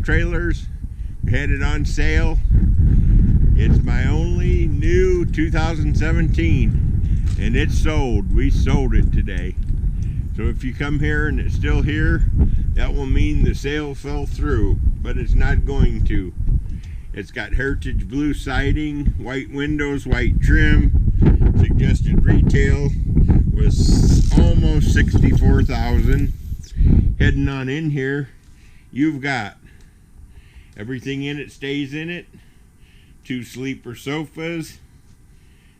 trailers. We had it on sale. It's my only new 2017 and it's sold. We sold it today. So if you come here and it's still here, that will mean the sale fell through, but it's not going to. It's got heritage blue siding, white windows, white trim. Suggested retail was almost $64,000. Heading on in here, you've got everything in it stays in it. 2 sleeper sofas,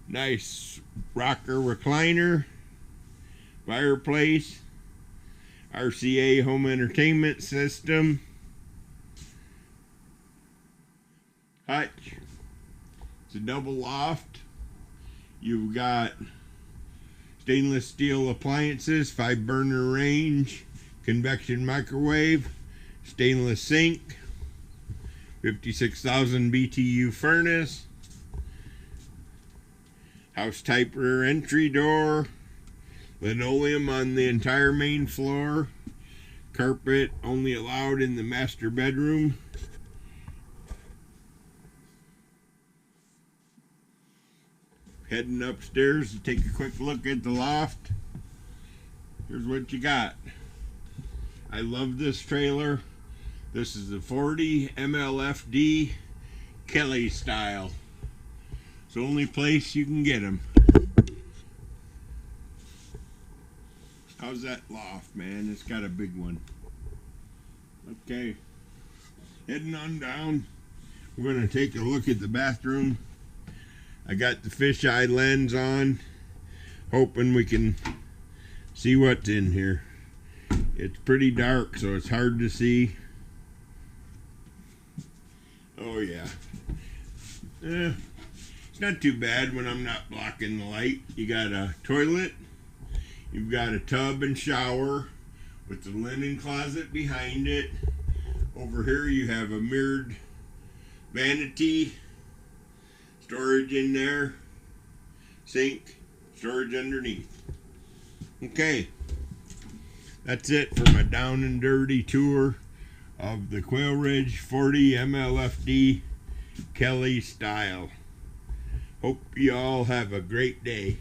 nice rocker recliner, fireplace, RCA home entertainment system, hutch. It's a double loft. You've got stainless steel appliances, 5-burner range, convection microwave, stainless sink, 56,000 BTU furnace, house type rear entry door, linoleum on the entire main floor, carpet only allowed in the master bedroom. Heading upstairs to take a quick look at the loft. Here's what you got. I love this trailer. This is the 40 MLFD Kelly style. It's the only place you can get them. How's that loft, man? It's got a big one. Okay. Heading on down. We're going to take a look at the bathroom. I got the fisheye lens on, hoping we can see what's in here. It's pretty dark, so it's hard to see. Oh yeah. It's not too bad when I'm not blocking the light. You got a toilet. You've got a tub and shower with the linen closet behind it. Over here you have a mirrored vanity. Storage in there. Sink. Storage underneath. Okay. That's it for my down and dirty tour of the Quailridge 40 MLFD Kelly style. Hope you all have a great day.